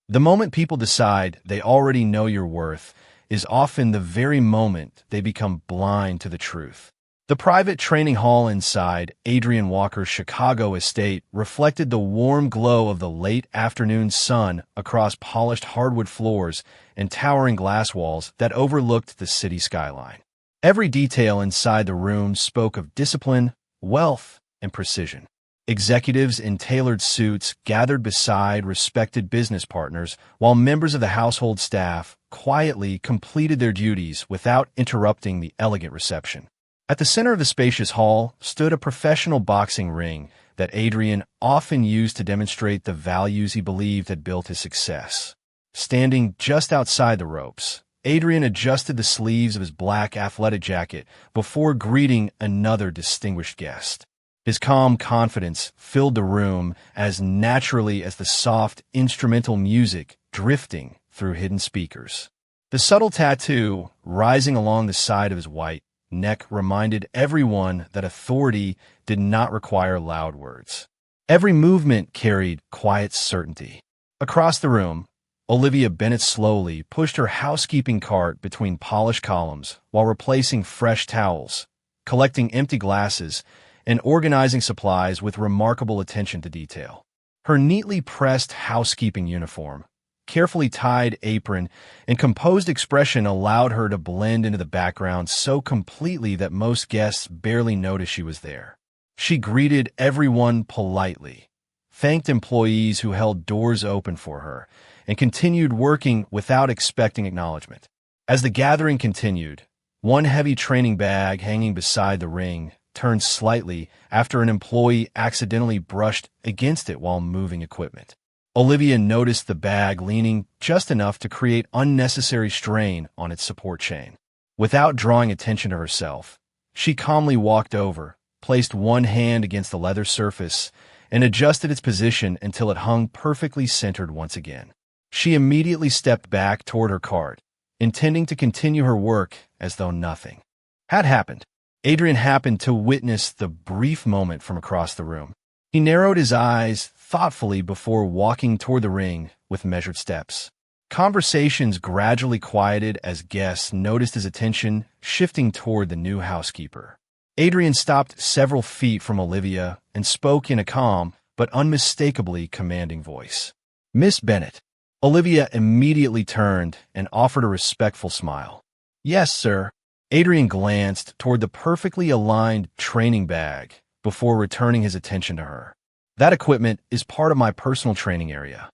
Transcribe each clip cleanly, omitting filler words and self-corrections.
The moment people decide they already know your worth is often the very moment they become blind to the truth. The private training hall inside Adrian Walker's Chicago estate reflected the warm glow of the late afternoon sun across polished hardwood floors and towering glass walls that overlooked the city skyline. Every detail inside the room spoke of discipline, wealth, and precision. Executives in tailored suits gathered beside respected business partners, while members of the household staff quietly completed their duties without interrupting the elegant reception. At the center of the spacious hall stood a professional boxing ring that Adrian often used to demonstrate the values he believed had built his success. Standing just outside the ropes, Adrian adjusted the sleeves of his black athletic jacket before greeting another distinguished guest. His calm confidence filled the room as naturally as the soft instrumental music drifting through hidden speakers. The subtle tattoo rising along the side of his white neck reminded everyone that authority did not require loud words. Every movement carried quiet certainty. Across the room, Olivia Bennett slowly pushed her housekeeping cart between polished columns while replacing fresh towels, collecting empty glasses, and organizing supplies with remarkable attention to detail. Her neatly pressed housekeeping uniform, carefully tied apron, and composed expression allowed her to blend into the background so completely that most guests barely noticed she was there. She greeted everyone politely, thanked employees who held doors open for her, and continued working without expecting acknowledgement. As the gathering continued, one heavy training bag hanging beside the ring turned slightly after an employee accidentally brushed against it while moving equipment. Olivia noticed the bag leaning just enough to create unnecessary strain on its support chain. Without drawing attention to herself, she calmly walked over, placed one hand against the leather surface, and adjusted its position until it hung perfectly centered once again. She immediately stepped back toward her cart, intending to continue her work as though nothing had happened. Adrian happened to witness the brief moment from across the room. He narrowed his eyes thoughtfully before walking toward the ring with measured steps. Conversations gradually quieted as guests noticed his attention shifting toward the new housekeeper. Adrian stopped several feet from Olivia and spoke in a calm but unmistakably commanding voice. "Miss Bennett." Olivia immediately turned and offered a respectful smile. "Yes, sir." Adrian glanced toward the perfectly aligned training bag before returning his attention to her. "That equipment is part of my personal training area."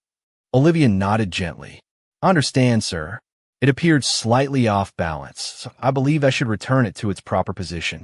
Olivia nodded gently. "I understand, sir. It appeared slightly off balance, so I believe I should return it to its proper position."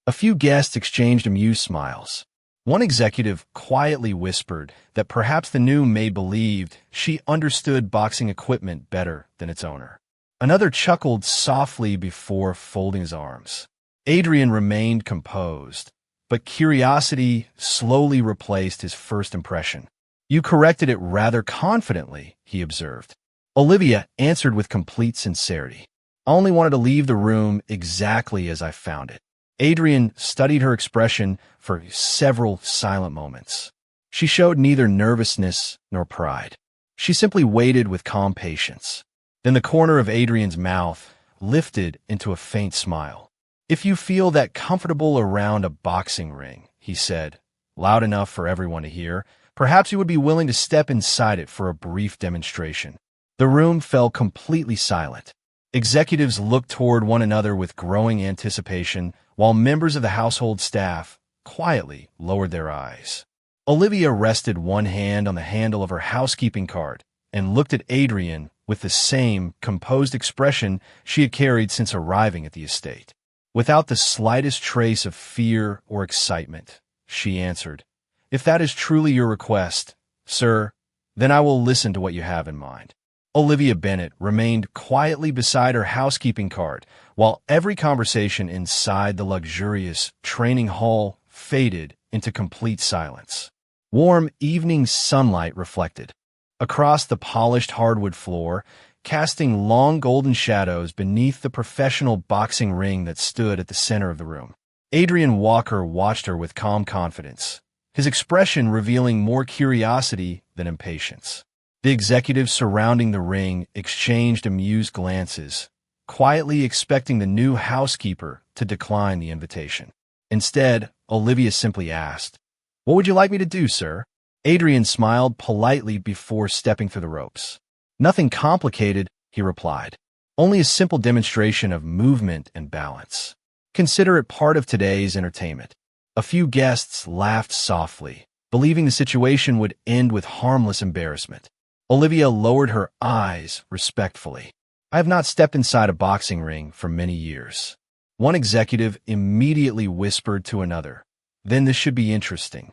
A few guests exchanged amused smiles. One executive quietly whispered that perhaps the new maid believed she understood boxing equipment better than its owner. Another chuckled softly before folding his arms. Adrian remained composed, but curiosity slowly replaced his first impression. "You corrected it rather confidently," he observed. Olivia answered with complete sincerity. "I only wanted to leave the room exactly as I found it." Adrian studied her expression for several silent moments. She showed neither nervousness nor pride. She simply waited with calm patience. Then the corner of Adrian's mouth lifted into a faint smile. "If you feel that comfortable around a boxing ring," he said, loud enough for everyone to hear, "perhaps you would be willing to step inside it for a brief demonstration." The room fell completely silent. Executives looked toward one another with growing anticipation, while members of the household staff quietly lowered their eyes. Olivia rested one hand on the handle of her housekeeping cart and looked at Adrian with the same composed expression she had carried since arriving at the estate. Without the slightest trace of fear or excitement, she answered, "If that is truly your request, sir, then I will listen to what you have in mind." Olivia Bennett remained quietly beside her housekeeping cart while every conversation inside the luxurious training hall faded into complete silence. Warm evening sunlight reflected across the polished hardwood floor, casting long golden shadows beneath the professional boxing ring that stood at the center of the room. Adrian Walker watched her with calm confidence, his expression revealing more curiosity than impatience. The executives surrounding the ring exchanged amused glances, quietly expecting the new housekeeper to decline the invitation. Instead, Olivia simply asked, "What would you like me to do, sir?" Adrian smiled politely before stepping through the ropes. "Nothing complicated," he replied. "Only a simple demonstration of movement and balance. Consider it part of today's entertainment." A few guests laughed softly, believing the situation would end with harmless embarrassment. Olivia lowered her eyes respectfully. "I have not stepped inside a boxing ring for many years." One executive immediately whispered to another, "Then this should be interesting."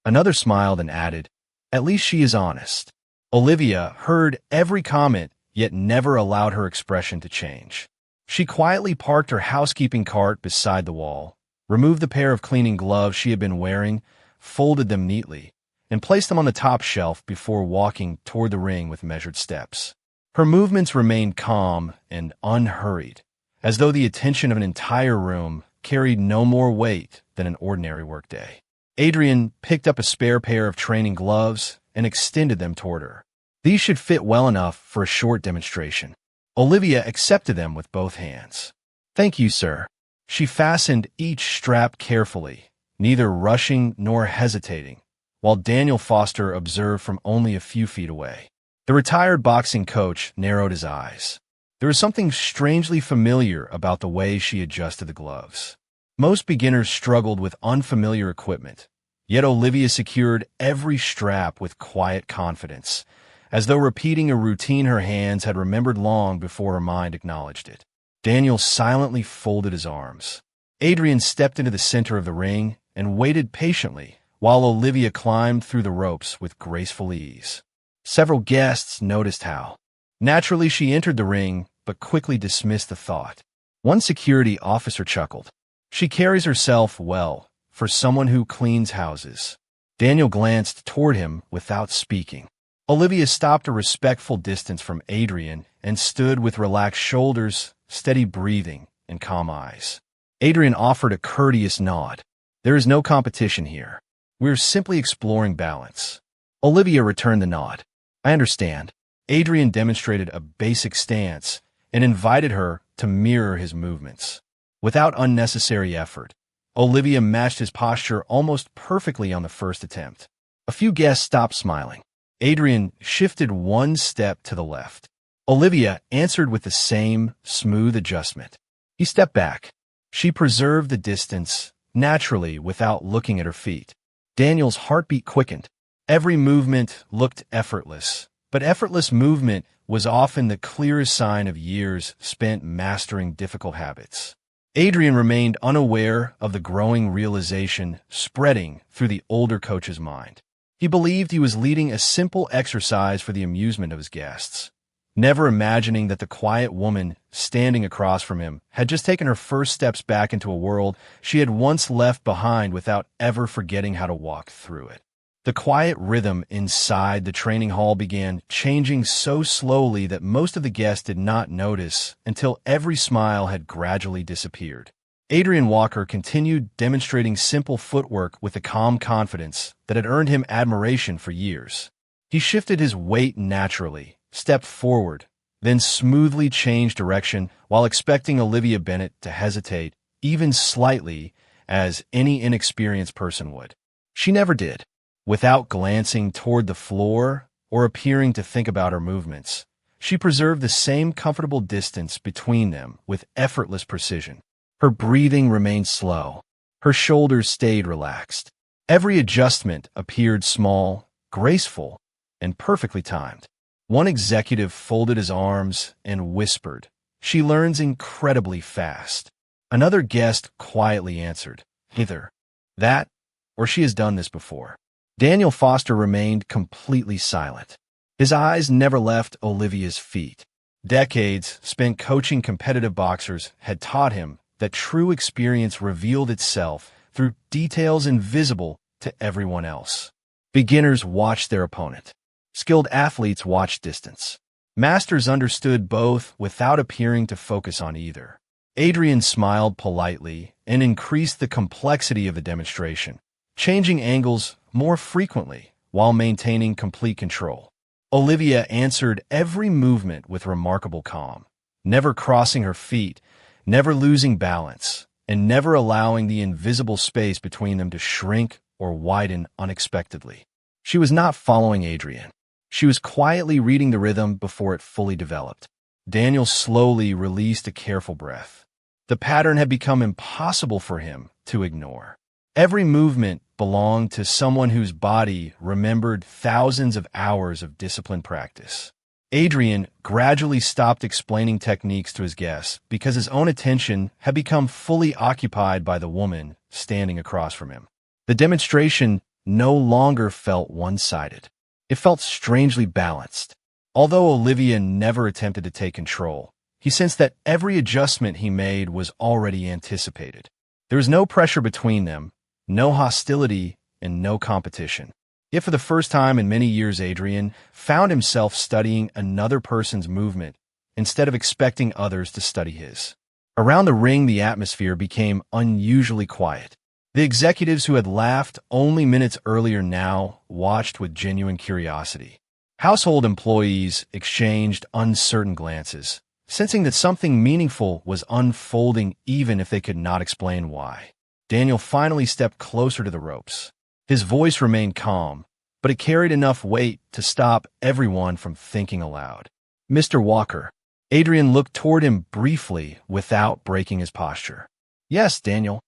Another smiled and added, "At least she is honest." Olivia heard every comment, yet never allowed her expression to change. She quietly parked her housekeeping cart beside the wall, removed the pair of cleaning gloves she had been wearing, folded them neatly, and placed them on the top shelf before walking toward the ring with measured steps. Her movements remained calm and unhurried, as though the attention of an entire room carried no more weight than an ordinary workday. Adrian picked up a spare pair of training gloves and extended them toward her. "These should fit well enough for a short demonstration." Olivia accepted them with both hands. "Thank you, sir." She fastened each strap carefully, neither rushing nor hesitating, while Daniel Foster observed from only a few feet away. The retired boxing coach narrowed his eyes. There was something strangely familiar about the way she adjusted the gloves. Most beginners struggled with unfamiliar equipment, yet Olivia secured every strap with quiet confidence, as though repeating a routine her hands had remembered long before her mind acknowledged it. Daniel silently folded his arms. Adrian stepped into the center of the ring and waited patiently while Olivia climbed through the ropes with graceful ease. Several guests noticed how naturally she entered the ring, but quickly dismissed the thought. One security officer chuckled. "She carries herself well for someone who cleans houses." Daniel glanced toward him without speaking. Olivia stopped a respectful distance from Adrian and stood with relaxed shoulders, steady breathing, and calm eyes. Adrian offered a courteous nod. "There is no competition here. We're simply exploring balance." Olivia returned the nod. "I understand." Adrian demonstrated a basic stance and invited her to mirror his movements. Without unnecessary effort, Olivia matched his posture almost perfectly on the first attempt. A few guests stopped smiling. Adrian shifted one step to the left. Olivia answered with the same smooth adjustment. He stepped back. She preserved the distance, naturally, without looking at her feet. Daniel's heartbeat quickened. Every movement looked effortless, but effortless movement was often the clearest sign of years spent mastering difficult habits. Adrian remained unaware of the growing realization spreading through the older coach's mind. He believed he was leading a simple exercise for the amusement of his guests, never imagining that the quiet woman standing across from him had just taken her first steps back into a world she had once left behind without ever forgetting how to walk through it. The quiet rhythm inside the training hall began changing so slowly that most of the guests did not notice until every smile had gradually disappeared. Adrian Walker continued demonstrating simple footwork with a calm confidence that had earned him admiration for years. He shifted his weight naturally, stepped forward, then smoothly changed direction while expecting Olivia Bennett to hesitate, even slightly, as any inexperienced person would. She never did. Without glancing toward the floor or appearing to think about her movements, she preserved the same comfortable distance between them with effortless precision. Her breathing remained slow. Her shoulders stayed relaxed. Every adjustment appeared small, graceful, and perfectly timed. One executive folded his arms and whispered, "She learns incredibly fast." Another guest quietly answered, "Either that, or she has done this before." Daniel Foster remained completely silent. His eyes never left Olivia's feet. Decades spent coaching competitive boxers had taught him that true experience revealed itself through details invisible to everyone else. Beginners watched their opponent. Skilled athletes watched distance. Masters understood both without appearing to focus on either. Adrian smiled politely and increased the complexity of the demonstration, changing angles more frequently while maintaining complete control. Olivia answered every movement with remarkable calm, never crossing her feet, never losing balance, and never allowing the invisible space between them to shrink or widen unexpectedly. She was not following Adrian. She was quietly reading the rhythm before it fully developed. Daniel slowly released a careful breath. The pattern had become impossible for him to ignore. Every movement belonged to someone whose body remembered thousands of hours of disciplined practice. Adrian gradually stopped explaining techniques to his guests because his own attention had become fully occupied by the woman standing across from him. The demonstration no longer felt one-sided. It felt strangely balanced. Although Olivia never attempted to take control, he sensed that every adjustment he made was already anticipated. There was no pressure between them, no hostility, and no competition. Yet for the first time in many years, Adrian found himself studying another person's movement instead of expecting others to study his. Around the ring, the atmosphere became unusually quiet. The executives who had laughed only minutes earlier now watched with genuine curiosity. Household employees exchanged uncertain glances, sensing that something meaningful was unfolding even if they could not explain why. Daniel finally stepped closer to the ropes. His voice remained calm, but it carried enough weight to stop everyone from thinking aloud. "Mr. Walker." Adrian looked toward him briefly without breaking his posture. "Yes, Daniel."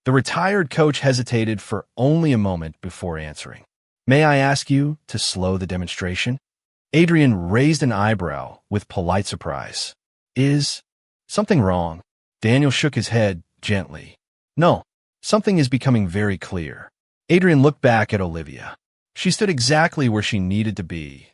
The retired coach hesitated for only a moment before answering. "May I ask you to slow the demonstration?" Adrian raised an eyebrow with polite surprise. "Is something wrong?" Daniel shook his head gently. "No, something is becoming very clear." Adrian looked back at Olivia. She stood exactly where she needed to be,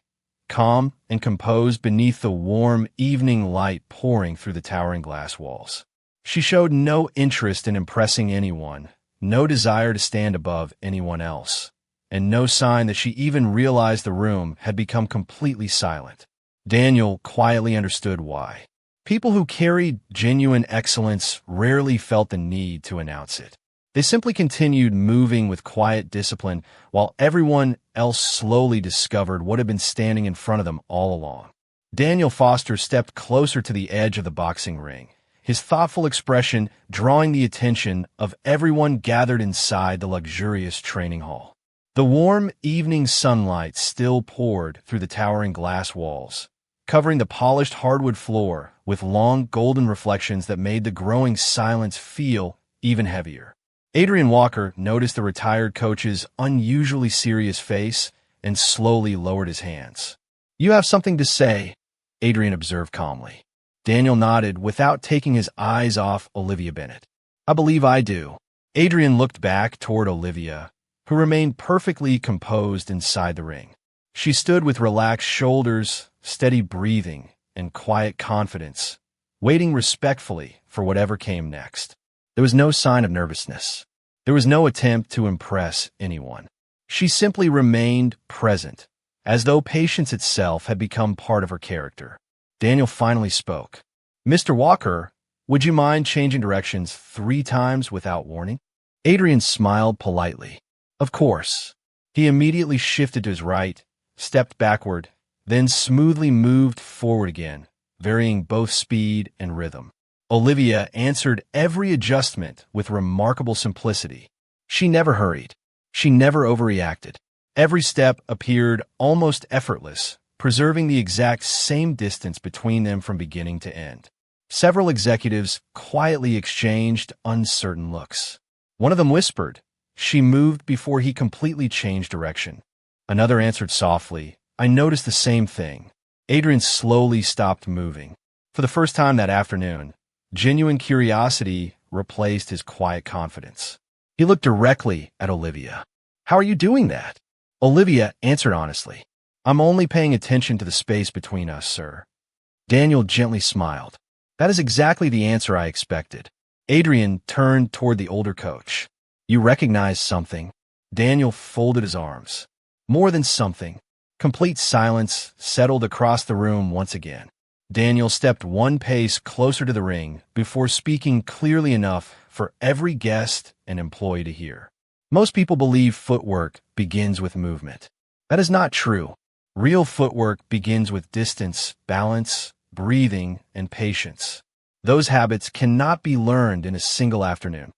calm and composed beneath the warm evening light pouring through the towering glass walls. She showed no interest in impressing anyone, no desire to stand above anyone else, and no sign that she even realized the room had become completely silent. Daniel quietly understood why. People who carried genuine excellence rarely felt the need to announce it. They simply continued moving with quiet discipline while everyone else slowly discovered what had been standing in front of them all along. Daniel Foster stepped closer to the edge of the boxing ring, his thoughtful expression drawing the attention of everyone gathered inside the luxurious training hall. The warm evening sunlight still poured through the towering glass walls, covering the polished hardwood floor with long golden reflections that made the growing silence feel even heavier. Adrian Walker noticed the retired coach's unusually serious face and slowly lowered his hands. "You have something to say," Adrian observed calmly. Daniel nodded without taking his eyes off Olivia Bennett. "I believe I do." Adrian looked back toward Olivia, who remained perfectly composed inside the ring. She stood with relaxed shoulders, steady breathing, and quiet confidence, waiting respectfully for whatever came next. There was no sign of nervousness. There was no attempt to impress anyone. She simply remained present, as though patience itself had become part of her character. Daniel finally spoke. "Mr. Walker, would you mind changing directions 3 times without warning?" Adrian smiled politely. "Of course." He immediately shifted to his right, stepped backward, then smoothly moved forward again, varying both speed and rhythm. Olivia answered every adjustment with remarkable simplicity. She never hurried. She never overreacted. Every step appeared almost effortless, preserving the exact same distance between them from beginning to end. Several executives quietly exchanged uncertain looks. One of them whispered. She moved before he completely changed direction. Another answered softly, "I noticed the same thing." Adrian slowly stopped moving. For the first time that afternoon, genuine curiosity replaced his quiet confidence. He looked directly at Olivia. "How are you doing that?" Olivia answered honestly. "I'm only paying attention to the space between us, sir." Daniel gently smiled. "That is exactly the answer I expected." Adrian turned toward the older coach. "You recognize something?" Daniel folded his arms. "More than something." Complete silence settled across the room once again. Daniel stepped one pace closer to the ring before speaking clearly enough for every guest and employee to hear. "Most people believe footwork begins with movement. That is not true. Real footwork begins with distance, balance, breathing, and patience. Those habits cannot be learned in a single afternoon.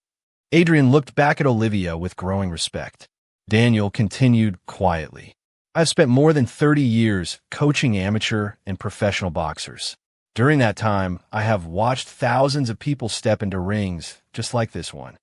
Adrian looked back at Olivia with growing respect. Daniel continued quietly. I've spent more than 30 years coaching amateur and professional boxers. During that time, I have watched thousands of people step into rings just like this one.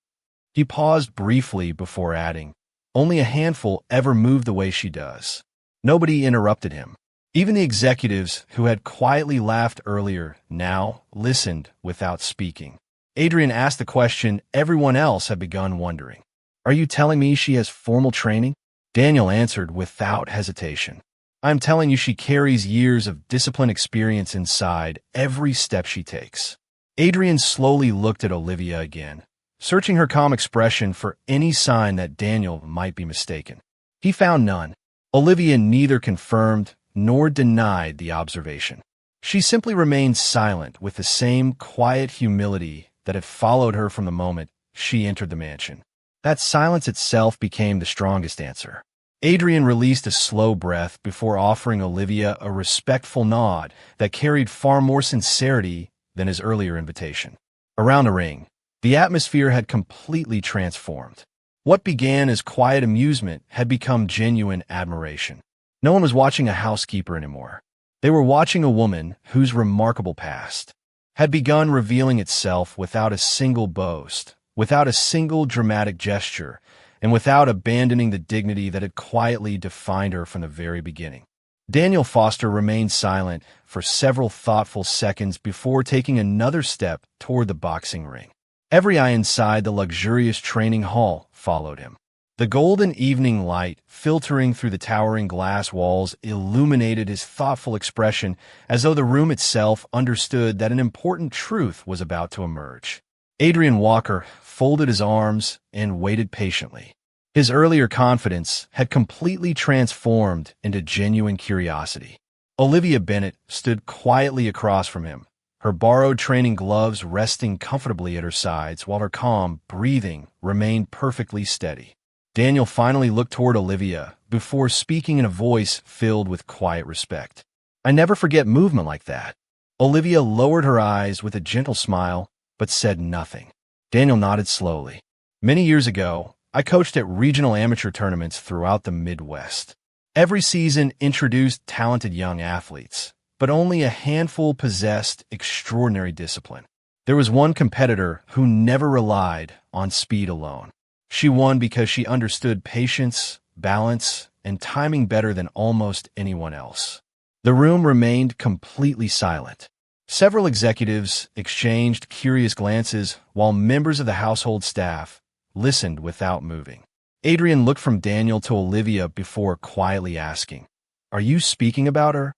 He paused briefly before adding, only a handful ever move the way she does. Nobody interrupted him. Even the executives who had quietly laughed earlier now listened without speaking. Adrian asked the question everyone else had begun wondering. Are you telling me she has formal training? Daniel answered without hesitation. I'm telling you she carries years of discipline experience inside every step she takes. Adrian slowly looked at Olivia again, searching her calm expression for any sign that Daniel might be mistaken. He found none. Olivia neither confirmed nor denied the observation. She simply remained silent with the same quiet humility that had followed her from the moment she entered the mansion. That silence itself became the strongest answer. Adrian released a slow breath before offering Olivia a respectful nod that carried far more sincerity than his earlier invitation. Around the ring, the atmosphere had completely transformed. What began as quiet amusement had become genuine admiration. No one was watching a housekeeper anymore. They were watching a woman whose remarkable past had begun revealing itself without a single boast, without a single dramatic gesture, and without abandoning the dignity that had quietly defined her from the very beginning. Daniel Foster remained silent for several thoughtful seconds before taking another step toward the boxing ring. Every eye inside the luxurious training hall followed him. The golden evening light filtering through the towering glass walls illuminated his thoughtful expression as though the room itself understood that an important truth was about to emerge. Adrian Walker folded his arms and waited patiently. His earlier confidence had completely transformed into genuine curiosity. Olivia Bennett stood quietly across from him, her borrowed training gloves resting comfortably at her sides while her calm breathing remained perfectly steady. Daniel finally looked toward Olivia before speaking in a voice filled with quiet respect. I never forget movement like that. Olivia lowered her eyes with a gentle smile, but said nothing. Daniel nodded slowly. Many years ago, I coached at regional amateur tournaments throughout the Midwest. Every season introduced talented young athletes, but only a handful possessed extraordinary discipline. There was one competitor who never relied on speed alone. She won because she understood patience, balance, and timing better than almost anyone else. The room remained completely silent. Several executives exchanged curious glances while members of the household staff listened without moving. Adrian looked from Daniel to Olivia before quietly asking, "Are you speaking about her?"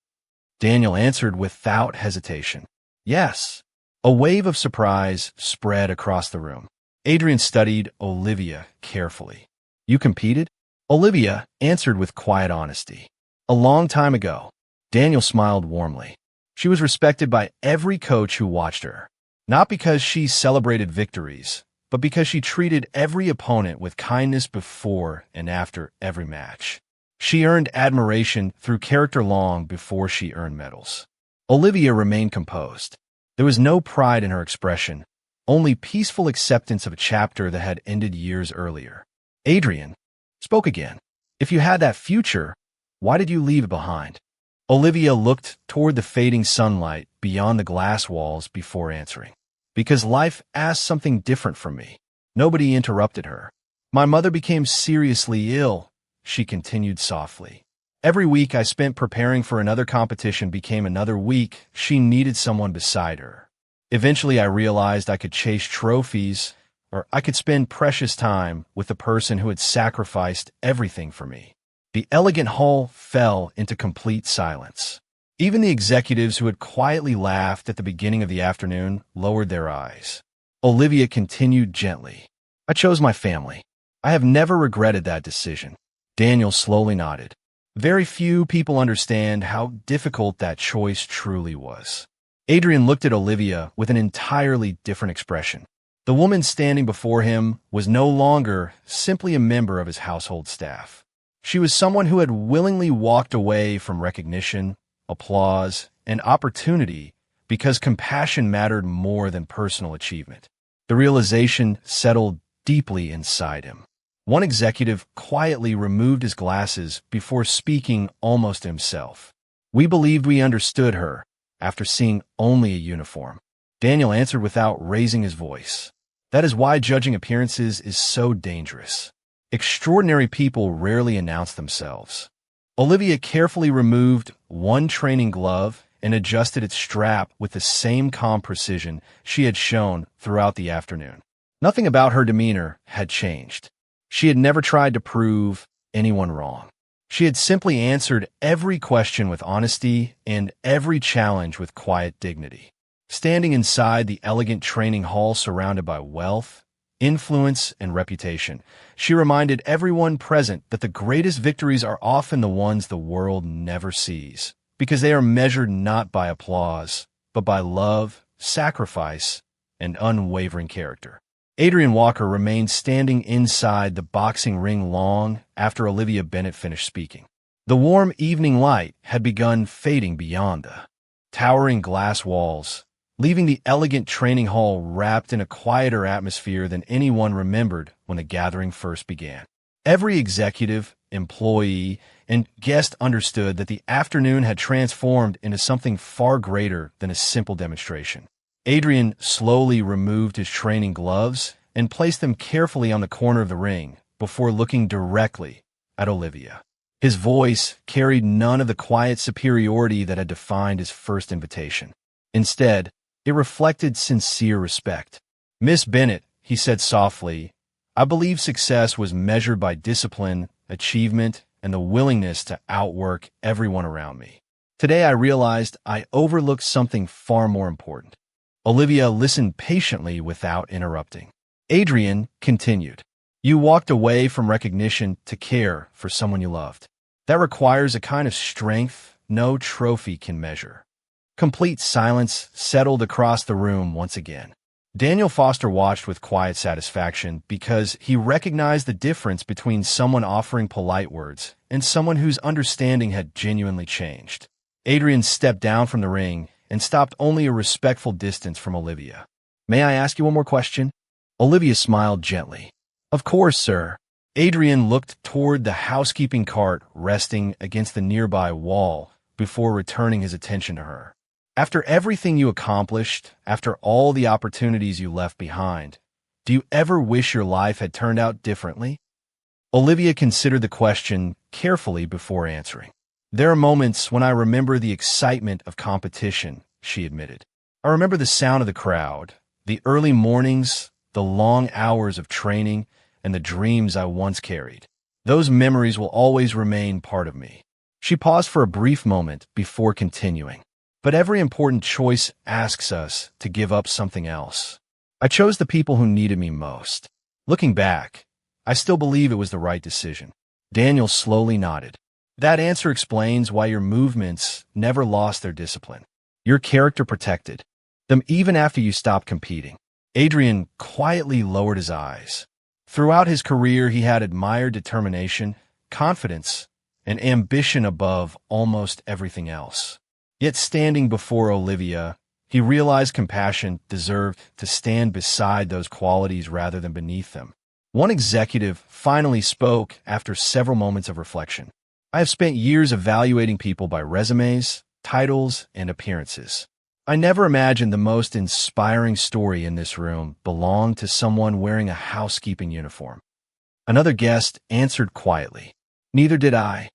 Daniel answered without hesitation, "Yes." A wave of surprise spread across the room. Adrian studied Olivia carefully. "You competed?" Olivia answered with quiet honesty. "A long time ago." Daniel smiled warmly. She was respected by every coach who watched her, not because she celebrated victories, but because she treated every opponent with kindness before and after every match. She earned admiration through character long before she earned medals. Olivia remained composed. There was no pride in her expression, only peaceful acceptance of a chapter that had ended years earlier. Adrian spoke again. "If you had that future, why did you leave it behind?" Olivia looked toward the fading sunlight beyond the glass walls before answering. "Because life asked something different from me." Nobody interrupted her. "My mother became seriously ill," she continued softly. "Every week I spent preparing for another competition became another week she needed someone beside her. Eventually I realized I could chase trophies, or I could spend precious time with the person who had sacrificed everything for me." The elegant hall fell into complete silence. Even the executives who had quietly laughed at the beginning of the afternoon lowered their eyes. Olivia continued gently, "I chose my family. I have never regretted that decision." Daniel slowly nodded. Very few people understand how difficult that choice truly was. Adrian looked at Olivia with an entirely different expression. The woman standing before him was no longer simply a member of his household staff. She was someone who had willingly walked away from recognition, applause, and opportunity because compassion mattered more than personal achievement. The realization settled deeply inside him. One executive quietly removed his glasses before speaking almost himself. "We believed we understood her after seeing only a uniform." Daniel answered without raising his voice. "That is why judging appearances is so dangerous. Extraordinary people rarely announce themselves." Olivia carefully removed one training glove and adjusted its strap with the same calm precision she had shown throughout the afternoon. Nothing about her demeanor had changed. She had never tried to prove anyone wrong. She had simply answered every question with honesty and every challenge with quiet dignity. Standing inside the elegant training hall surrounded by wealth, influence, and reputation, she reminded everyone present that the greatest victories are often the ones the world never sees, because they are measured not by applause, but by love, sacrifice, and unwavering character. Adrian Walker remained standing inside the boxing ring long after Olivia Bennett finished speaking. The warm evening light had begun fading beyond the towering glass walls, leaving the elegant training hall wrapped in a quieter atmosphere than anyone remembered when the gathering first began. Every executive, employee, and guest understood that the afternoon had transformed into something far greater than a simple demonstration. Adrian slowly removed his training gloves and placed them carefully on the corner of the ring before looking directly at Olivia. His voice carried none of the quiet superiority that had defined his first invitation. Instead, it reflected sincere respect. "Miss Bennett," he said softly, "I believe success was measured by discipline, achievement, and the willingness to outwork everyone around me. Today I realized I overlooked something far more important." Olivia listened patiently without interrupting. Adrian continued, "You walked away from recognition to care for someone you loved. That requires a kind of strength no trophy can measure." Complete silence settled across the room once again. Daniel Foster watched with quiet satisfaction because he recognized the difference between someone offering polite words and someone whose understanding had genuinely changed. Adrian stepped down from the ring and stopped only a respectful distance from Olivia. "May I ask you one more question?" Olivia smiled gently. "Of course, sir." Adrian looked toward the housekeeping cart resting against the nearby wall before returning his attention to her. "After everything you accomplished, after all the opportunities you left behind, do you ever wish your life had turned out differently?" Olivia considered the question carefully before answering. "There are moments when I remember the excitement of competition," she admitted. "I remember the sound of the crowd, the early mornings, the long hours of training, and the dreams I once carried. Those memories will always remain part of me." She paused for a brief moment before continuing. "But every important choice asks us to give up something else. I chose the people who needed me most. Looking back, I still believe it was the right decision." Daniel slowly nodded. "That answer explains why your movements never lost their discipline. Your character protected them even after you stopped competing." Adrian quietly lowered his eyes. Throughout his career, he had admired determination, confidence, and ambition above almost everything else. Yet standing before Olivia, he realized compassion deserved to stand beside those qualities rather than beneath them. One executive finally spoke after several moments of reflection. "I have spent years evaluating people by resumes, titles, and appearances. I never imagined the most inspiring story in this room belonged to someone wearing a housekeeping uniform." Another guest answered quietly, "Neither did I."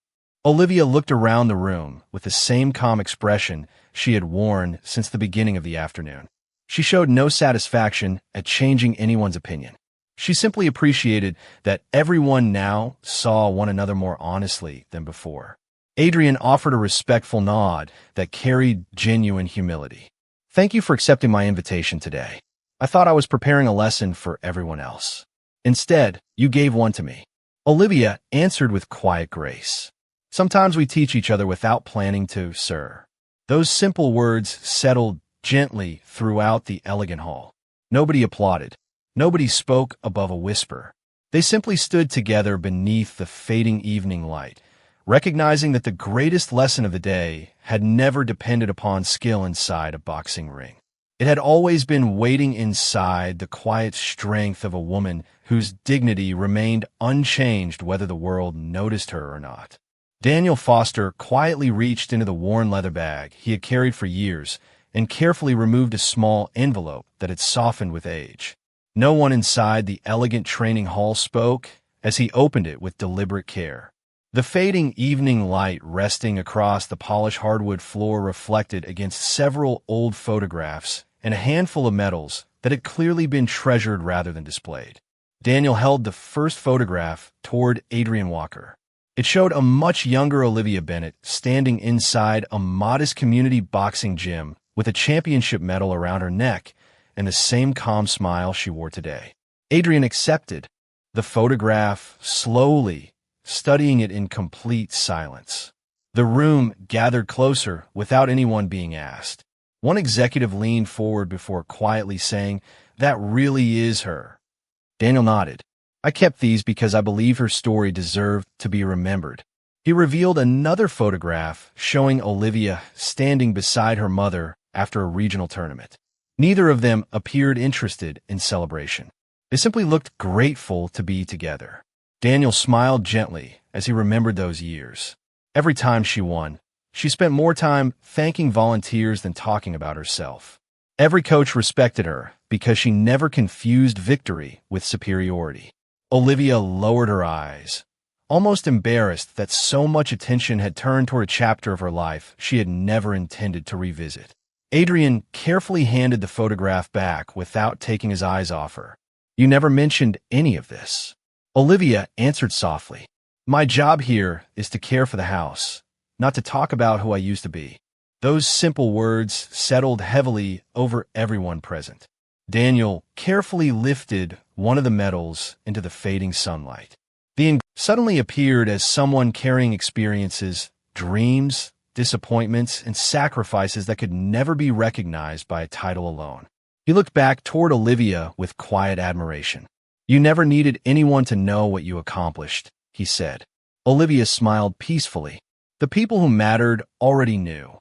Olivia looked around the room with the same calm expression she had worn since the beginning of the afternoon. She showed no satisfaction at changing anyone's opinion. She simply appreciated that everyone now saw one another more honestly than before. Adrian offered a respectful nod that carried genuine humility. "Thank you for accepting my invitation today. I thought I was preparing a lesson for everyone else. Instead, you gave one to me." Olivia answered with quiet grace. "Sometimes we teach each other without planning to, sir." Those simple words settled gently throughout the elegant hall. Nobody applauded. Nobody spoke above a whisper. They simply stood together beneath the fading evening light, recognizing that the greatest lesson of the day had never depended upon skill inside a boxing ring. It had always been waiting inside the quiet strength of a woman whose dignity remained unchanged whether the world noticed her or not. Daniel Foster quietly reached into the worn leather bag he had carried for years and carefully removed a small envelope that had softened with age. No one inside the elegant training hall spoke as he opened it with deliberate care. The fading evening light resting across the polished hardwood floor reflected against several old photographs and a handful of medals that had clearly been treasured rather than displayed. Daniel held the first photograph toward Adrian Walker. It showed a much younger Olivia Bennett standing inside a modest community boxing gym with a championship medal around her neck and the same calm smile she wore today. Adrian accepted the photograph slowly, studying it in complete silence. The room gathered closer without anyone being asked. One executive leaned forward before quietly saying, "That really is her." Daniel nodded. "I kept these because I believe her story deserved to be remembered." He revealed another photograph showing Olivia standing beside her mother after a regional tournament. Neither of them appeared interested in celebration. They simply looked grateful to be together. Daniel smiled gently as he remembered those years. Every time she won, she spent more time thanking volunteers than talking about herself. Every coach respected her because she never confused victory with superiority. Olivia lowered her eyes, almost embarrassed that so much attention had turned toward a chapter of her life she had never intended to revisit. Adrian carefully handed the photograph back without taking his eyes off her. "You never mentioned any of this." Olivia answered softly, "My job here is to care for the house, not to talk about who I used to be." Those simple words settled heavily over everyone present. Daniel carefully lifted one of the medals into the fading sunlight. The suddenly appeared as someone carrying experiences, dreams, disappointments, and sacrifices that could never be recognized by a title alone. He looked back toward Olivia with quiet admiration. "You never needed anyone to know what you accomplished," he said. Olivia smiled peacefully. The people who mattered already knew.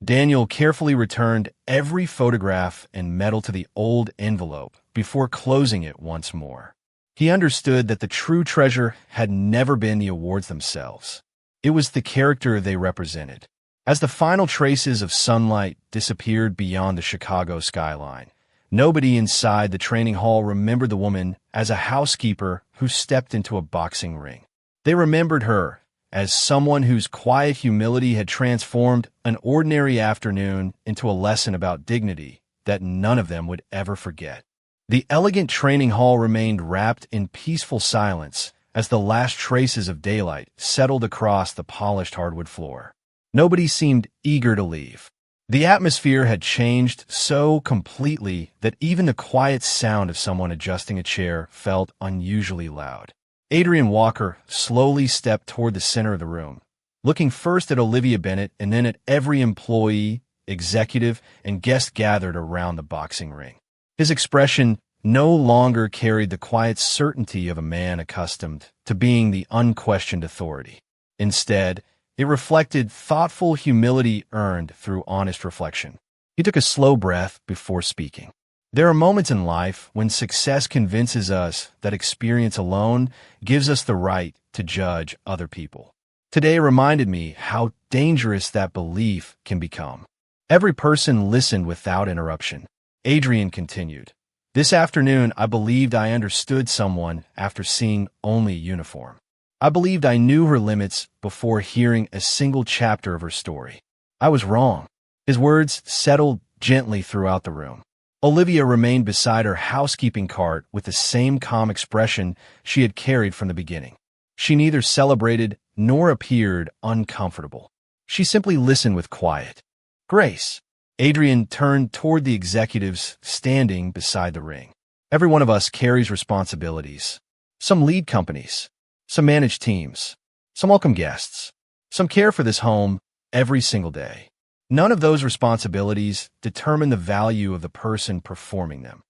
Daniel carefully returned every photograph and medal to the old envelope before closing it once more. He understood that the true treasure had never been the awards themselves. It was the character they represented. As the final traces of sunlight disappeared beyond the Chicago skyline, nobody inside the training hall remembered the woman as a housekeeper who stepped into a boxing ring. They remembered her as someone whose quiet humility had transformed an ordinary afternoon into a lesson about dignity that none of them would ever forget. The elegant training hall remained wrapped in peaceful silence as the last traces of daylight settled across the polished hardwood floor. Nobody seemed eager to leave. The atmosphere had changed so completely that even the quiet sound of someone adjusting a chair felt unusually loud. Adrian Walker slowly stepped toward the center of the room, looking first at Olivia Bennett and then at every employee, executive, and guest gathered around the boxing ring. His expression no longer carried the quiet certainty of a man accustomed to being the unquestioned authority. Instead, it reflected thoughtful humility earned through honest reflection. He took a slow breath before speaking. There are moments in life when success convinces us that experience alone gives us the right to judge other people. Today reminded me how dangerous that belief can become. Every person listened without interruption. Adrian continued, "This afternoon I believed I understood someone after seeing only uniform. I believed I knew her limits before hearing a single chapter of her story. I was wrong." His words settled gently throughout the room. Olivia remained beside her housekeeping cart with the same calm expression she had carried from the beginning. She neither celebrated nor appeared uncomfortable. She simply listened with quiet grace. Adrian turned toward the executives standing beside the ring. "Every one of us carries responsibilities. Some lead companies, some manage teams, some welcome guests, some care for this home every single day. None of those responsibilities determine the value of the person performing them."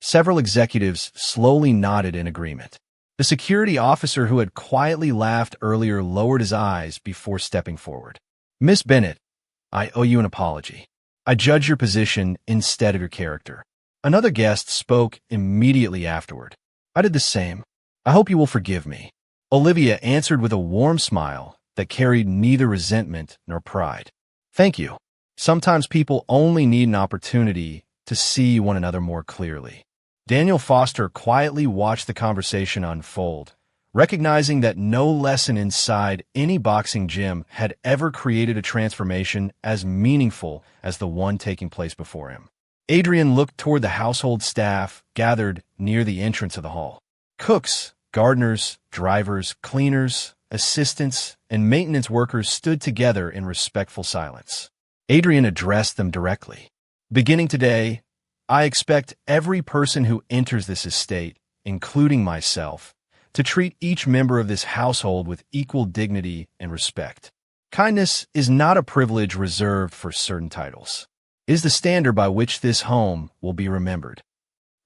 Several executives slowly nodded in agreement. The security officer who had quietly laughed earlier lowered his eyes before stepping forward. Miss Bennett, I owe you an apology. I judge your position instead of your character. Another guest spoke immediately afterward. I did the same. I hope you will forgive me. Olivia answered with a warm smile that carried neither resentment nor pride. Thank you. Sometimes people only need an opportunity to see one another more clearly. Daniel Foster quietly watched the conversation unfold, recognizing that no lesson inside any boxing gym had ever created a transformation as meaningful as the one taking place before him. Adrian looked toward the household staff gathered near the entrance of the hall. Cooks, gardeners, drivers, cleaners, assistants, and maintenance workers stood together in respectful silence. Adrian addressed them directly. Beginning today, I expect every person who enters this estate, including myself, to treat each member of this household with equal dignity and respect. Kindness is not a privilege reserved for certain titles. It is the standard by which this home will be remembered.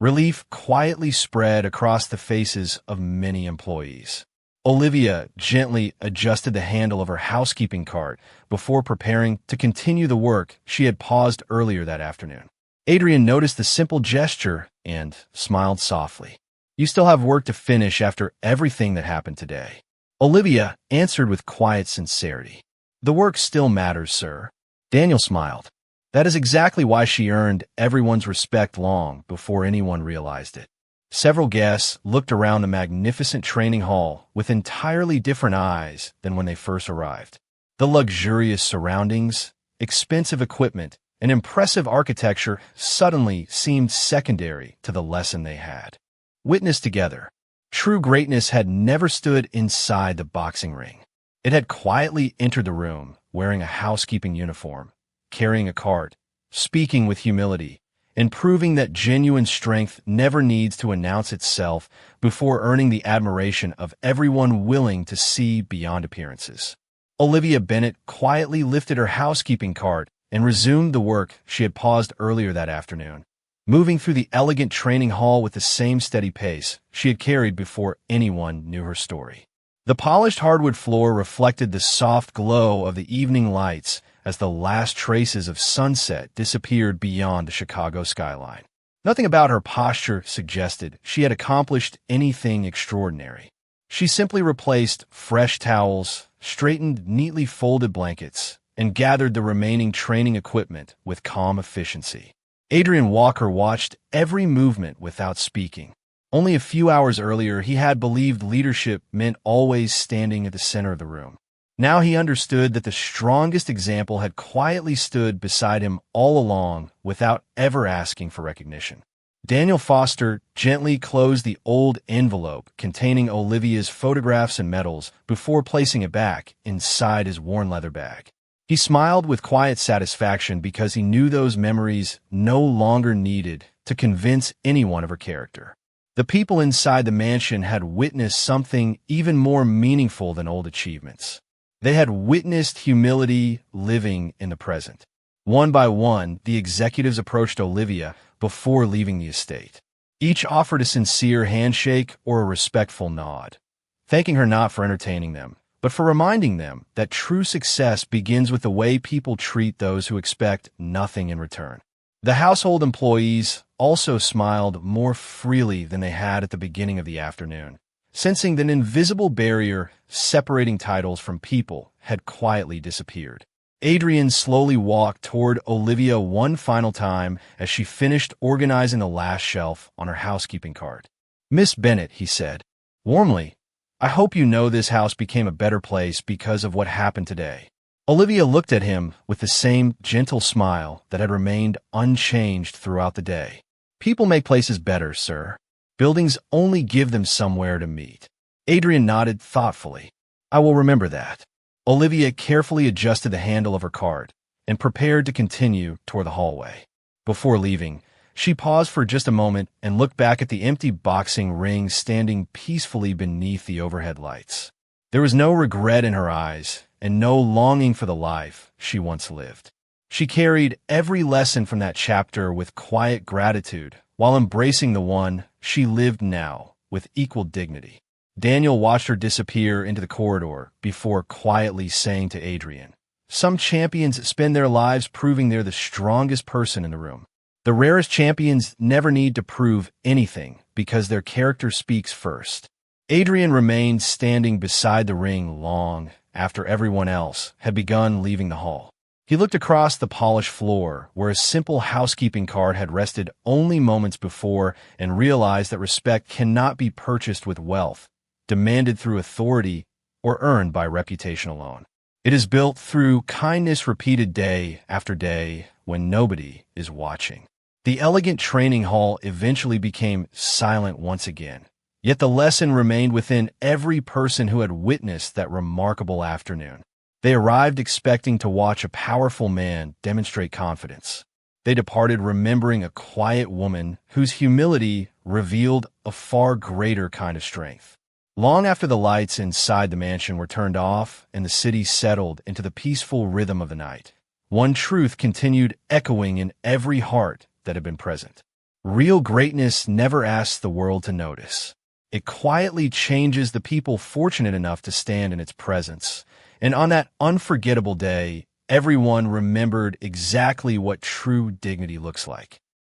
Relief quietly spread across the faces of many employees. Olivia gently adjusted the handle of her housekeeping cart before preparing to continue the work she had paused earlier that afternoon. Adrian noticed the simple gesture and smiled softly. You still have work to finish after everything that happened today. Olivia answered with quiet sincerity. The work still matters, sir. Daniel smiled. That is exactly why she earned everyone's respect long before anyone realized it. Several guests looked around the magnificent training hall with entirely different eyes than when they first arrived. The luxurious surroundings, expensive equipment, and impressive architecture suddenly seemed secondary to the lesson they had witnessed together. True greatness had never stood inside the boxing ring. It had quietly entered the room, wearing a housekeeping uniform, carrying a cart, speaking with humility, and proving that genuine strength never needs to announce itself before earning the admiration of everyone willing to see beyond appearances. Olivia Bennett quietly lifted her housekeeping cart and resumed the work she had paused earlier that afternoon, moving through the elegant training hall with the same steady pace she had carried before anyone knew her story. The polished hardwood floor reflected the soft glow of the evening lights as the last traces of sunset disappeared beyond the Chicago skyline. Nothing about her posture suggested she had accomplished anything extraordinary. She simply replaced fresh towels, straightened neatly folded blankets, and gathered the remaining training equipment with calm efficiency. Adrian Walker watched every movement without speaking. Only a few hours earlier, he had believed leadership meant always standing at the center of the room. Now he understood that the strongest example had quietly stood beside him all along without ever asking for recognition. Daniel Foster gently closed the old envelope containing Olivia's photographs and medals before placing it back inside his worn leather bag. He smiled with quiet satisfaction because he knew those memories no longer needed to convince anyone of her character. The people inside the mansion had witnessed something even more meaningful than old achievements. They had witnessed humility living in the present. One by one, the executives approached Olivia before leaving the estate. Each offered a sincere handshake or a respectful nod, thanking her not for entertaining them, but for reminding them that true success begins with the way people treat those who expect nothing in return. The household employees also smiled more freely than they had at the beginning of the afternoon, sensing that an invisible barrier separating titles from people had quietly disappeared. Adrian slowly walked toward Olivia one final time as she finished organizing the last shelf on her housekeeping cart. Miss Bennett, he said, warmly, I hope you know this house became a better place because of what happened today. Olivia looked at him with the same gentle smile that had remained unchanged throughout the day. People make places better, sir. Buildings only give them somewhere to meet. Adrian nodded thoughtfully. I will remember that. Olivia carefully adjusted the handle of her cart and prepared to continue toward the hallway. Before leaving, she paused for just a moment and looked back at the empty boxing ring standing peacefully beneath the overhead lights. There was no regret in her eyes and no longing for the life she once lived. She carried every lesson from that chapter with quiet gratitude while embracing the one she lived now with equal dignity. Daniel watched her disappear into the corridor before quietly saying to Adrian, "Some champions spend their lives proving they're the strongest person in the room. The rarest champions never need to prove anything because their character speaks first." Adrian remained standing beside the ring long after everyone else had begun leaving the hall. He looked across the polished floor where a simple housekeeping card had rested only moments before and realized that respect cannot be purchased with wealth, demanded through authority, or earned by reputation alone. It is built through kindness repeated day after day when nobody is watching. The elegant training hall eventually became silent once again, yet the lesson remained within every person who had witnessed that remarkable afternoon. They arrived expecting to watch a powerful man demonstrate confidence. They departed remembering a quiet woman whose humility revealed a far greater kind of strength. Long after the lights inside the mansion were turned off and the city settled into the peaceful rhythm of the night, one truth continued echoing in every heart that had been present. Real greatness never asks the world to notice. It quietly changes the people fortunate enough to stand in its presence. And on that unforgettable day, everyone remembered exactly what true dignity looks like.